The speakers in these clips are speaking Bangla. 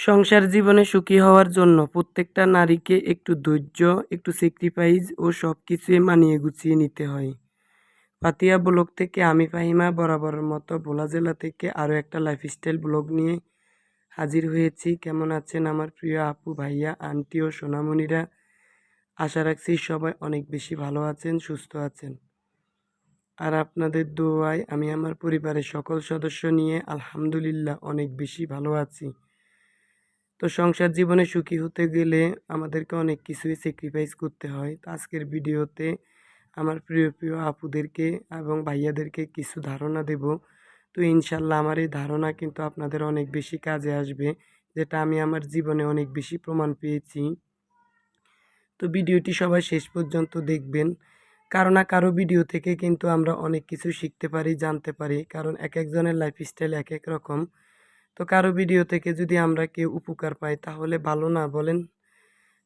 সংসার জীবনে সুখী হওয়ার জন্য প্রত্যেকটা নারীকে একটু ধৈর্য, একটু স্যাক্রিফাইস ও সবকিছুই মানিয়ে গুছিয়ে নিতে হয়। পাতিয়া ব্লগ থেকে আমি ফাহিমা বরাবরের মতো ভোলা জেলা থেকে আরও একটা লাইফস্টাইল ব্লগ নিয়ে হাজির হয়েছি। কেমন আছেন আমার প্রিয় আপু, ভাইয়া, আন্টি ও সোনামণিরা? আশা রাখছি সবাই অনেক বেশি ভালো আছেন, সুস্থ আছেন। আর আপনাদের দোয়ায় আমি আমার পরিবারের সকল সদস্য নিয়ে আলহামদুলিল্লাহ অনেক বেশি ভালো আছি। তো সংসার জীবনে সুখী হতে গেলে আমাদেরকে অনেক কিছুই স্যাক্রিফাইস করতে হয়। তো আজকের ভিডিওতে আমার প্রিয় প্রিয় আপুদেরকে এবং ভাইয়াদেরকে কিছু ধারণা দেব। তো ইনশাল্লাহ আমার এই ধারণা কিন্তু আপনাদের অনেক বেশি কাজে আসবে, যেটা আমি আমার জীবনে অনেক বেশি প্রমাণ পেয়েছি। তো ভিডিওটি সবাই শেষ পর্যন্ত দেখবেন। কারো না কারো ভিডিও থেকে কিন্তু আমরা অনেক কিছু শিখতে পারি, জানতে পারি, কারণ এক একজনের লাইফস্টাইল এক এক রকম। তো কারো ভিডিও থেকে যদি আমরা কেউ উপকার পাই তাহলে ভালো না বলেন?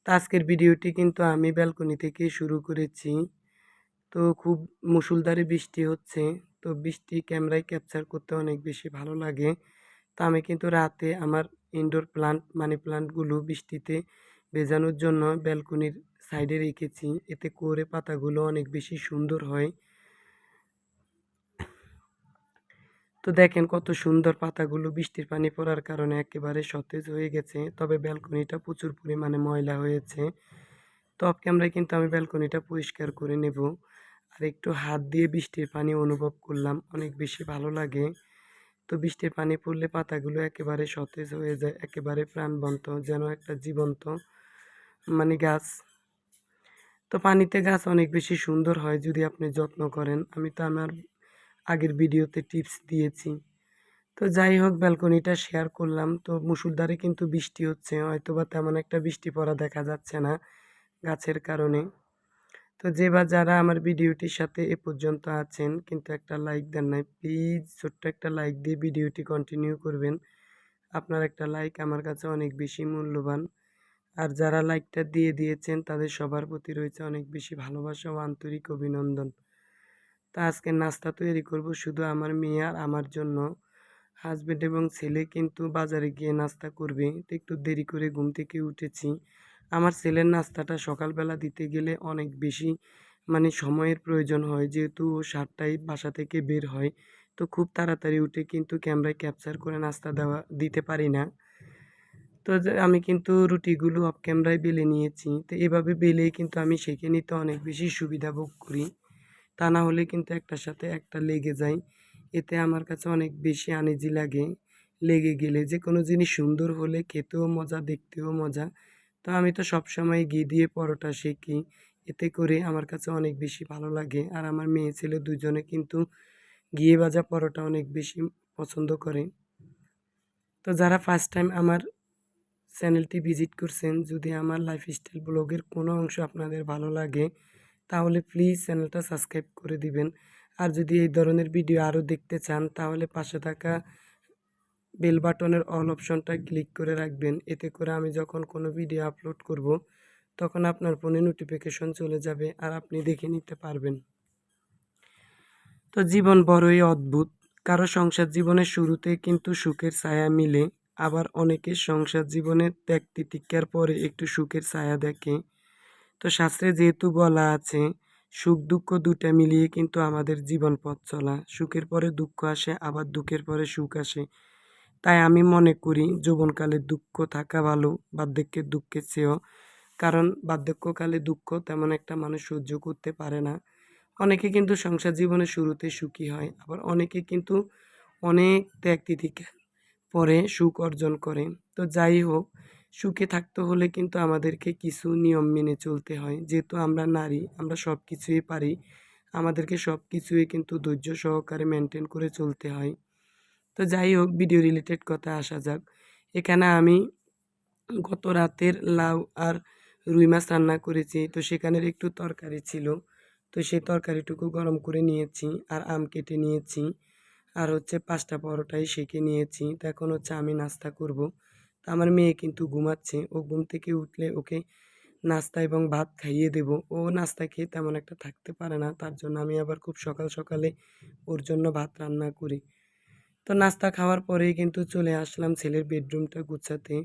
তো আজকের ভিডিওটি কিন্তু আমি ব্যালকনি থেকে শুরু করেছি। তো খুব মুষলধারে বৃষ্টি হচ্ছে। তো বৃষ্টি ক্যামেরায় ক্যাপচার করতে অনেক বেশি ভালো লাগে। তো আমি কিন্তু রাতে আমার ইনডোর প্লান্ট, মানি প্লান্টগুলো বৃষ্টিতে ভেজানোর জন্য ব্যালকনির সাইডে রেখেছি। এতে করে পাতাগুলো অনেক বেশি সুন্দর হয়। তো দেখেন কত সুন্দর পাতাগুলো বৃষ্টির পানি পড়ার কারণে একেবারে সতেজ হয়ে গেছে। তবে ব্যালকনিটা প্রচুর পরিমাণে ময়লা হয়েছে। তো অফ ক্যামেরায় কিন্তু আমি ব্যালকনিটা পরিষ্কার করে নেব। আর একটু হাত দিয়ে বৃষ্টির পানি অনুভব করলাম, অনেক বেশি ভালো লাগে। তো বৃষ্টির পানি পড়লে পাতাগুলো একেবারে সতেজ হয়ে যায়, একেবারে প্রাণবন্ত, যেন একটা জীবন্ত গাছ। তো পানিতে গাছ অনেক বেশি সুন্দর হয় যদি আপনি যত্ন করেন। আমি তো আমার আগের ভিডিওতে টিপস দিয়েছি। তো যাই হোক, ব্যালকনিটা শেয়ার করলাম। তো মুষলধারে কিন্তু বৃষ্টি হচ্ছে, হয়তোবা তেমন একটা বৃষ্টি পড়া দেখা যাচ্ছে না গাছের কারণে। তো যে বা যারা আমার ভিডিওটির সাথে এ পর্যন্ত আছেন কিন্তু একটা লাইক দেন নাই, প্লিজ ছোট্ট একটা লাইক দিয়ে ভিডিওটি কন্টিনিউ করবেন। আপনার একটা লাইক আমার কাছে অনেক বেশি মূল্যবান। আর যারা লাইকটা দিয়ে দিয়েছেন তাদের সবার প্রতি রয়েছে অনেক বেশি ভালোবাসা ও আন্তরিক অভিনন্দন। তা আজকে নাস্তা তৈরি করব শুধু আমার মেয়ে আর আমার জন্য। হাজবেন্ড এবং ছেলে কিন্তু বাজারে গিয়ে নাস্তা করবে। তো একটু দেরি করে ঘুম থেকে উঠেছি। আমার ছেলের নাস্তাটা সকালবেলা দিতে গেলে অনেক বেশি সময়ের প্রয়োজন হয়, যেহেতু ও 7টায় বাসা থেকে বের হয়। তো খুব তাড়াতাড়ি উঠে কিন্তু ক্যামেরায় ক্যাপচার করে নাস্তা দিতে পারি না। তো আমি কিন্তু রুটিগুলো অফ ক্যামেরায় বেলে নিয়েছি। তো এভাবে বেলেই কিন্তু আমি সেঁকে নিতে অনেক বেশি সুবিধা ভোগ করি। তা না হলে কিন্তু একটার সাথে একটা লেগে যায়। এতে আমার কাছে অনেক বেশি আনইজি লাগে। লেগে গেলে যে কোনো জিনিস সুন্দর হলে খেতেও মজা, দেখতেও মজা। তো আমি তো সবসময় ঘি দিয়ে পরোটা সেঁকি। এতে করে আমার কাছে অনেক বেশি ভালো লাগে। আর আমার মেয়ে ছেলে দুজনে কিন্তু ঘিয়ে ভাজা পরোটা অনেক বেশি পছন্দ করে। তো যারা ফার্স্ট টাইম আমার চ্যানেলটি ভিজিট করছেন, যদি আমার লাইফস্টাইল ব্লগের কোনো অংশ আপনাদের ভালো লাগে তাহলে প্লিজ চ্যানেলটা সাবস্ক্রাইব করে দিবেন। আর যদি এই ধরনের ভিডিও আরও দেখতে চান তাহলে পাশে থাকা বেল বাটনের অল অপশনটা ক্লিক করে রাখবেন। এতে করে আমি যখন কোনো ভিডিও আপলোড করব তখন আপনার ফোনে নোটিফিকেশন চলে যাবে আর আপনি দেখে নিতে পারবেন। তো জীবন বড়ই অদ্ভুত। কারো সংসার জীবনের শুরুতে কিন্তু সুখের ছায়া মিলে, আবার অনেকের সংসার জীবনের ত্যাগ তিতিক্ষার পরে একটু সুখের ছায়া দেখে। তো শাস্ত্রে যেহেতু বলা আছে সুখ দুঃখ দুটা মিলিয়ে কিন্তু আমাদের জীবন পথ চলা, সুখের পরে দুঃখ আসে আবার দুঃখের পরে সুখ আসে। তাই আমি মনে করি যৌবনকালে দুঃখ থাকা ভালো বার্ধক্যের দুঃখের চেয়েও, কারণ বার্ধক্যকালে দুঃখ তেমন একটা মানুষ সহ্য করতে পারে না। অনেকে কিন্তু সংসার জীবনের শুরুতে সুখী হয়, আবার অনেকে কিন্তু অনেক ত্যাগ তিতিক্ষার পরে সুখ অর্জন করে। তো যাই হোক, সুখে থাকতে হলে কিন্তু আমাদেরকে কিছু নিয়ম মেনে চলতে হয়। যেহেতু আমরা নারী, আমরা সব কিছুই পারি, আমাদেরকে সব কিছুই কিন্তু ধৈর্য সহকারে মেনটেন করে চলতে হয়। তো যাই হোক, ভিডিও রিলেটেড কথা আসা যাক। এখানে আমি গত রাতের লাউ আর রুই মাছ রান্না করেছি। তো সেখানের একটু তরকারি ছিল। তো সেই তরকারিটুকু গরম করে নিয়েছি আর আম কেটে নিয়েছি। আর হচ্ছে 5টা পরোটাই সেঁকে নিয়েছি। তো এখন হচ্ছে আমি নাস্তা করব। তো আমার মেয়ে কিন্তু ঘুমাচ্ছে। ও ঘুম থেকে উঠলে ওকে নাস্তা এবং ভাত খাইয়ে দেব। ও নাস্তা খেয়ে তেমন একটা থাকতে পারে না। তার জন্য আমি আবার খুব সকাল সকালে ওর জন্য ভাত রান্না করি। তো নাস্তা খাওয়ার পরেই কিন্তু চলে আসলাম ছেলের বেডরুমটা গুছাতে।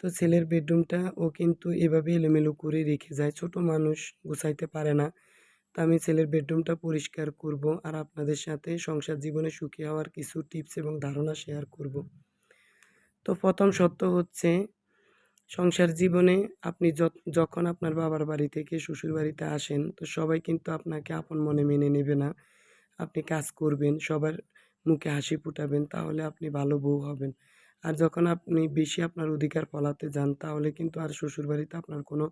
তো ছেলের বেডরুমটা ও কিন্তু এভাবে এলোমেলো করে রেখে যায়। ছোট মানুষ গুছাইতে পারে না। তো আমি ছেলের বেডরুমটা পরিষ্কার করব আর আপনাদের সাথে সংসার জীবনে সুখী হওয়ার কিছু টিপস এবং ধারণা শেয়ার করব। তো প্রথম সত্য হচ্ছে সংসার জীবনে আপনি যখন আপনার বাবার বাড়ি থেকে শ্বশুর বাড়িতে আসেন তো সবাই কিন্তু আপনাকে আপন মনে মেনে নেবে না। আপনি কাজ করবেন, সবার মুখে হাসি ফুটাবেন তাহলে আপনি ভালো বউ হবেন। আর যখন আপনি বেশি আপনার অধিকার ফলাতে যান তাহলে কিন্তু আর শ্বশুরবাড়িতে আপনার কোনো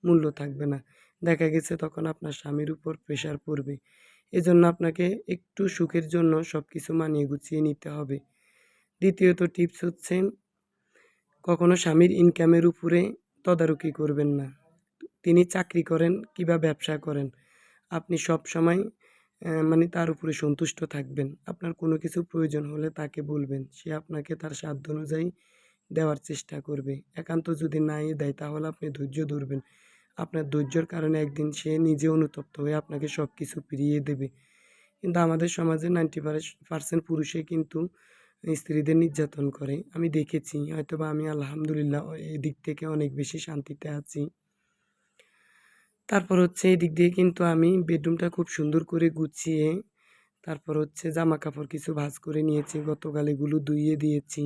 মূল্য থাকবে না। দেখা গেছে তখন আপনার স্বামীর উপর প্রেশার পড়বে। এজন্য আপনাকে একটু সুখের জন্য সবকিছু মানিয়ে গুছিয়ে নিতে হবে। দ্বিতীয়ত টিপস হচ্ছে কখনো স্বামীর ইনকামের উপরে তদারকি করবেন না। তিনি চাকরি করেন কিংবা ব্যবসা করেন, আপনি সবসময় মানে তার উপরে সন্তুষ্ট থাকবেন। আপনার কোনো কিছু প্রয়োজন হলে তাকে বলবেন। সে আপনাকে তার সাধ্য অনুযায়ী দেওয়ার চেষ্টা করবে। একান্ত যদি নাই দেয় তাহলে আপনি ধৈর্য ধরবেন। আপনার ধৈর্যের কারণে একদিন সে নিজে অনুতপ্ত হয়ে আপনাকে সবকিছু ফিরিয়ে দেবে। কিন্তু আমাদের সমাজে 90% পুরুষই কিন্তু স্ত্রীদের নির্যাতন করে। আমি দেখেছি হয়তোবা আমি আলহামদুলিল্লাহ এদিক থেকে অনেক বেশি শান্তিতে আছি। তারপর হচ্ছে এদিক দিয়ে কিন্তু আমি বেডরুমটা খুব সুন্দর করে গুছিয়ে তারপর হচ্ছে জামাকাপড় কিছু ভাঁজ করে নিয়েছি। গতকাল এগুলো ধুইয়ে দিয়েছি।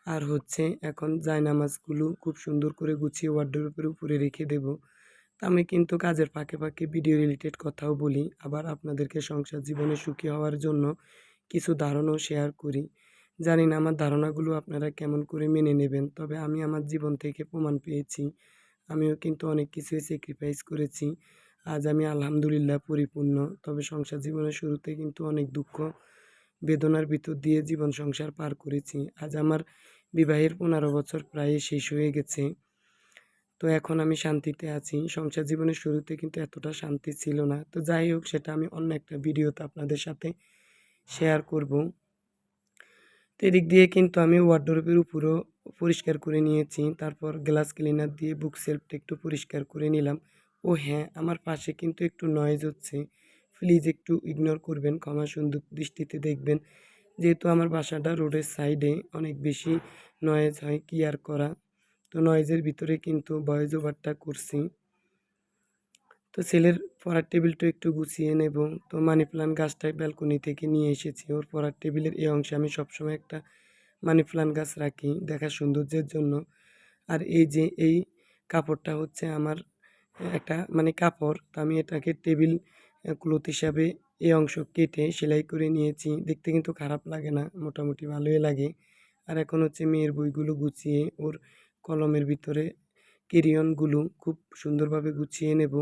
আর হচ্ছে এখন জায়নামাজগুলো খুব সুন্দর করে গুছিয়ে ওয়ারড্রোবের উপরে রেখে দেব। তা আমি কিন্তু কাজের ফাঁকে, ফাঁকে ভিডিও রিলেটেড কথাও বলি। আবার আপনাদেরকে সংসার জীবনে সুখী হওয়ার জন্য কিছু ধারণাও শেয়ার করি। জানি না আমার ধারণাগুলো আপনারা কেমন করে মেনে নেবেন। তবে আমি আমার জীবন থেকে প্রমাণ পেয়েছি। আমিও কিন্তু অনেক কিছুই স্যাক্রিফাইস করেছি। আজ আমি আলহামদুলিল্লাহ পরিপূর্ণ। তবে সংসার জীবনের শুরুতে কিন্তু অনেক দুঃখ বেদনার ভিতর দিয়ে জীবন সংসার পার করেছি। আজ আমার বিবাহের ১৫ বছর প্রায় শেষ হয়ে গেছে। তো এখন আমি শান্তিতে আছি। সংসার জীবনের শুরুতে কিন্তু এতটা শান্তি ছিল না। তো যাই হোক সেটা আমি অন্য একটা ভিডিওতে আপনাদের সাথে শেয়ার করব। তো এদিক দিয়ে কিন্তু আমি ওয়ারড্রোবের উপরও পরিষ্কার করে নিয়েছি। তারপর গ্লাস ক্লিনার দিয়ে বুক সেলফটা একটু পরিষ্কার করে নিলাম। ও হ্যাঁ, আমার পাশে কিন্তু একটু নয়েজ হচ্ছে। প্লিজ একটু ইগনোর করবেন, ক্ষমা সুন্দর দৃষ্টিতে দেখবেন। যেহেতু আমার বাসাটা রোডের সাইডে অনেক বেশি নয়েজ হয়, কি আর করা। তো নয়েজের ভিতরে কিন্তু ভয়েস ওভারটা করছি। তো ছেলের পড়ার টেবিলটা একটু গুছিয়ে নেব। তো মানি প্ল্যান্ট গাছটা ব্যালকনি থেকে নিয়ে এসেছি। ওর পড়ার টেবিলের এই অংশে আমি সবসময় একটা মানি প্ল্যান্ট গাছ রাখি দেখার সৌন্দর্যের জন্য। আর এই যে এই কাপড়টা হচ্ছে আমার একটা মানে কাপড়। তো আমি এটাকে টেবিল ক্লথ হিসাবে এই অংশ কেটে সেলাই করে নিয়েছি। দেখতে কিন্তু খারাপ লাগে না, মোটামুটি ভালোই লাগে। আর এখন হচ্ছে মেয়ের বইগুলো গুছিয়ে ওর কলমের ভিতরে ক্রেয়নগুলো খুব সুন্দরভাবে গুছিয়ে নেব।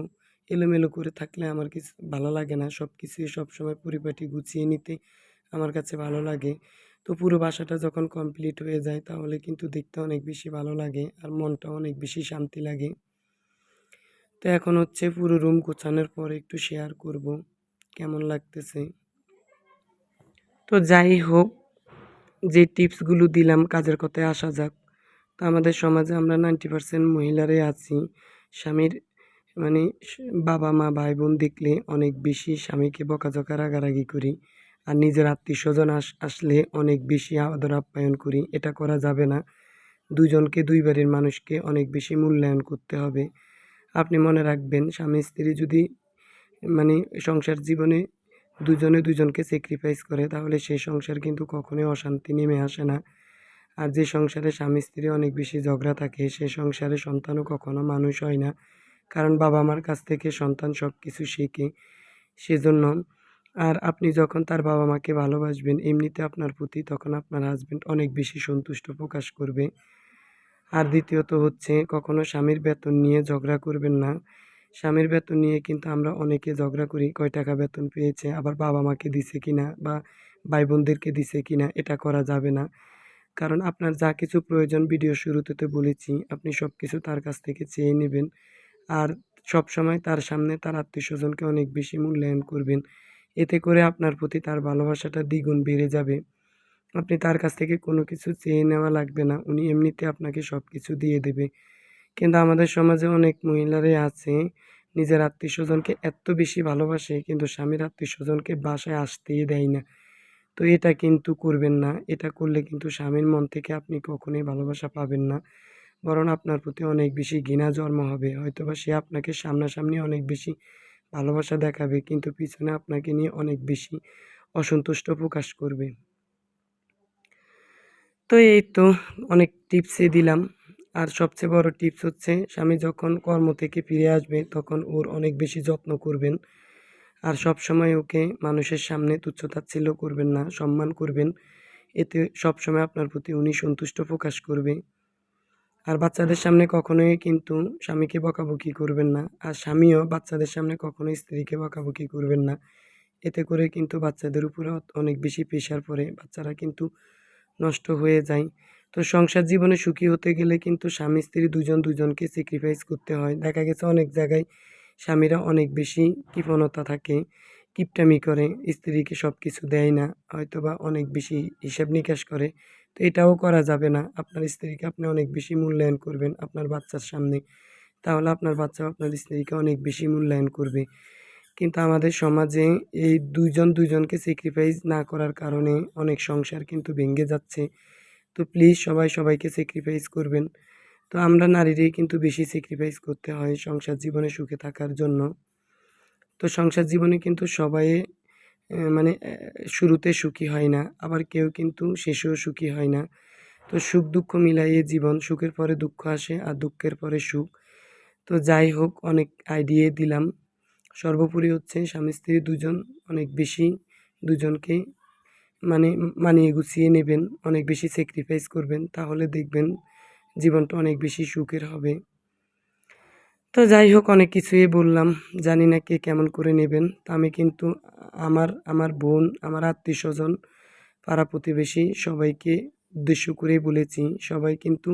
এলোমেলো করে থাকলে আমার কিছু ভালো লাগে না। সব কিছুই সবসময় পরিপাটি গুছিয়ে নিতে আমার কাছে ভালো লাগে। তো পুরো বাসাটা যখন কমপ্লিট হয়ে যায় তাহলে কিন্তু দেখতে অনেক বেশি ভালো লাগে আর মনটাও অনেক বেশি শান্তি লাগে। তো এখন হচ্ছে পুরো রুম গোছানোর পর একটু শেয়ার করব কেমন লাগতেছে। তো যাই হোক, যে টিপসগুলো দিলাম কাজের কথায় আসা যাক। তো আমাদের সমাজে আমরা 90% মহিলারাই আছি স্বামীর মানে বাবা-মা, ভাই-বোন দেখলে অনেক বেশি স্বামীকে বকাঝকা রাগারাগি করি। আর নিজের আত্মীয়স্বজন আসলে অনেক বেশি আদর আপ্যায়ন করি। এটা করা যাবে না। ২ জনকে ২ বাড়ির মানুষকে অনেক বেশি মূল্যায়ন করতে হবে। আপনি মনে রাখবেন স্বামী-স্ত্রী যদি মানে সংসার জীবনে দুজনে দুজনকে স্যাক্রিফাইস করে তাহলে সেই সংসার কিন্তু কখনোই অশান্তি নেমে আসে না। আর যে সংসারে স্বামী-স্ত্রী অনেক বেশি ঝগড়া থাকে সে সংসারে সন্তানও কখনো মানুষ হয় না। কারণ বাবা-মার কাছ থেকে সন্তান সব কিছু শেখে। সেজন্য আর আপনি যখন তার বাবা-মাকে ভালোবাসবেন এমনিতে আপনার প্রতি তখন আপনার হাসব্যান্ড অনেক বেশি সন্তুষ্ট প্রকাশ করবে। আর দ্বিতীয়ত হচ্ছে কখনো স্বামীর বেতন নিয়ে ঝগড়া করবেন না। স্বামীর বেতন নিয়ে কিন্তু আমরা অনেকে ঝগড়া করি, কয় টাকা বেতন পেয়েছে, আবার বাবা-মাকে দিছে কিনা বা ভাই-বোনদেরকে দিছে কিনা, এটা করা যাবে না। কারণ আপনার যা কিছু প্রয়োজন ভিডিও শুরুতে তো বলেছি, আপনি সবকিছু তার কাছ থেকে চেয়ে নিবেন। আর সবসময় তার সামনে তার আত্মীয়স্বজনকে অনেক বেশি মূল্যায়ন করবেন। এতে করে আপনার প্রতি তার ভালোবাসাটা দ্বিগুণ বেড়ে যাবে। আপনি তার কাছ থেকে কোনো কিছু চেয়ে নেওয়া লাগবে না। উনি এমনিতে আপনাকে সবকিছু দিয়ে দেবে। কিন্তু আমাদের সমাজে অনেক মহিলারাই আছে নিজের আত্মীয়স্বজনকে এত বেশি ভালোবাসে কিন্তু স্বামীর আত্মীয়স্বজনকে বাসায় আসতেই দেয় না। তো এটা কিন্তু করবেন না। এটা করলে কিন্তু স্বামীর মন থেকে আপনি কখনোই ভালোবাসা পাবেন না। বরং আপনার প্রতি অনেক বেশি ঘৃণা জন্ম হবে। হয়তোবা সে আপনাকে সামনাসামনি অনেক বেশি ভালোবাসা দেখাবে, কিন্তু পিছনে আপনাকে নিয়ে অনেক বেশি অসন্তুষ্ট প্রকাশ করবে। তো এই তো অনেক টিপসই দিলাম। আর সবচেয়ে বড় টিপস হচ্ছে স্বামী যখন কর্ম থেকে ফিরে আসবে তখন ওর অনেক বেশি যত্ন করবেন। আর সবসময় ওকে মানুষের সামনে তুচ্ছ-তাচ্ছিল্য করবেন না, সম্মান করবেন। এতে সবসময় আপনার প্রতি উনি সন্তুষ্ট প্রকাশ করবে। আর বাচ্চাদের সামনে কখনোই কিন্তু স্বামীকে বকাবকি করবেন না। আর স্বামীও বাচ্চাদের সামনে কখনোই স্ত্রীকে বকাবকি করবেন না। এতে করে কিন্তু বাচ্চাদের উপরে অনেক বেশি প্রেশার পড়ে। বাচ্চারা কিন্তু নষ্ট হয়ে যায়। তো সংসার জীবনে সুখী হতে গেলে কিন্তু স্বামী-স্ত্রী দুজন দুজনকে স্যাক্রিফাইস করতে হয়। দেখা গেছে অনেক জায়গায় স্বামীরা অনেক বেশি কৃপণতা থাকে, কিপটামি করে, স্ত্রীকে সবকিছু দেয় না। হয়তোবা অনেক বেশি হিসাব-নিকাশ করে। তো এটাও করা যাবে না। আপনার স্ত্রীকে আপনি অনেক বেশি মূল্যায়ন করবেন আপনার বাচ্চার সামনে। তাহলে আপনার বাচ্চাও আপনার স্ত্রীকে অনেক বেশি মূল্যায়ন করবে। কিন্তু আমাদের সমাজে এই দুইজন দুইজনকে স্যাক্রিফাইস না করার কারণে অনেক সংসার কিন্তু ভেঙে যাচ্ছে। তো প্লিজ সবাই সবাইকে স্যাক্রিফাইস করবেন। তো আমরা নারীরই কিন্তু বেশি স্যাক্রিফাইস করতে হয় সংসার জীবনে সুখে থাকার জন্য। তো সংসার জীবনে কিন্তু সবাই মানে শুরুতে সুখী হয় না, আবার কেউ কিন্তু শেষেও সুখী হয় না। তো সুখ-দুঃখ মিলাইয়ে জীবন, সুখের পরে দুঃখ আসে আর দুঃখের পরে সুখ। তো যাই হোক, অনেক আইডিয়া দিলাম। সর্বোপরি হচ্ছে স্বামী-স্ত্রী দুজন অনেক বেশি দুজনকে মানে মানিয়ে গুছিয়ে নেবেন, অনেক বেশি স্যাক্রিফাইস করবেন। তাহলে দেখবেন জীবনটা অনেক বেশি সুখের হবে। তো যাই হোক, অনেক কিছুই বললাম। জানি না কে কেমন করে নেবেন। তো আমি কিন্তু আমার বোন, আমার আত্মীয়স্বজন, পাড়া-প্রতিবেশী সবাইকে উদ্দেশ্য করেই বলেছি। সবাই কিন্তু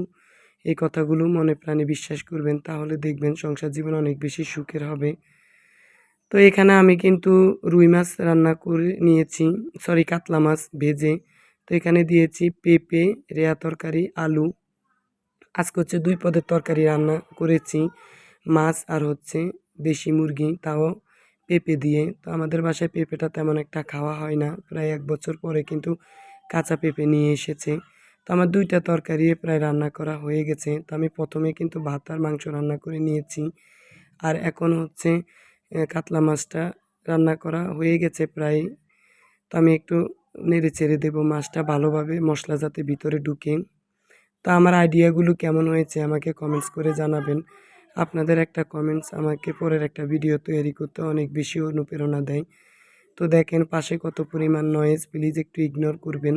এই কথাগুলো মনে প্রাণে বিশ্বাস করবেন। তাহলে দেখবেন সংসার জীবন অনেক বেশি সুখের হবে। তো এখানে আমি কিন্তু রুই মাছ রান্না করে নিয়েছি, সরি কাতলা মাছ ভেজে। তো এখানে দিয়েছি পেঁপে, রেয়া তরকারি, আলু। আজকে হচ্ছে ২ পদের তরকারি রান্না করেছি। মাছ আর হচ্ছে দেশি মুরগি, তাও পেঁপে দিয়ে। তো আমাদের বাসায় পেঁপেটা তেমন একটা খাওয়া হয় না। প্রায় ১ বছর পরে কিন্তু কাঁচা পেঁপে নিয়ে এসেছে। তো আমার ২ টা তরকারি প্রায় রান্না করা হয়ে গেছে। তো আমি ১ম এ কিন্তু ভাত আর মাংস রান্না করে নিয়েছি। আর এখন হচ্ছে কাতলা মাছটা রান্না করা হয়ে গেছে প্রায়। তো আমি একটু নেড়ে-চেড়ে দেবো মাছটা ভালোভাবে, মশলা যাতে ভিতরে ঢুকে। তো আমার আইডিয়াগুলো কেমন হয়েছে আমাকে কমেন্টস করে জানাবেন। আপনাদের একটা কমেন্টস আমাকে পরের একটা ভিডিও তৈরি করতে অনেক বেশি অনুপ্রেরণা দেয়। তো দেখেন পাশে কত পরিমাণ নয়েজ, প্লিজ একটু ইগনোর করবেন।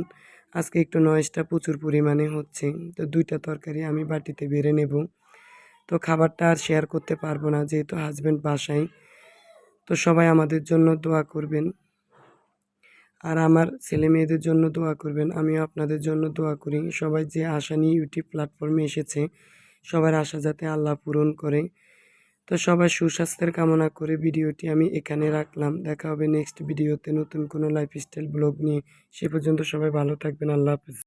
আজকে একটু নয়েজটা প্রচুর পরিমাণে হচ্ছে। তো ২ টা তরকারি আমি বাটিতে বেড়ে নেব। তো খাবারটা আর শেয়ার করতে পারবো না যেহেতু হাসব্যান্ড বাসায়। তো সবাই আমাদের জন্য দোয়া করবেন। আর আমার ছেলেমেয়েদের জন্য দোয়া করবেন। আমিও আপনাদের জন্য দোয়া করি। সবাই যে আশা নিয়ে ইউটিউব প্ল্যাটফর্মে এসেছে, সবার আশা যাতে আল্লাহ পূরণ করে। তো সবার সুস্বাস্থ্যের কামনা করে ভিডিওটি আমি এখানে রাখলাম। দেখা হবে নেক্সট ভিডিওতে নতুন কোনো লাইফস্টাইল ব্লগ নিয়ে। সে পর্যন্ত সবাই ভালো থাকবেন। আল্লাহ হাফেজ।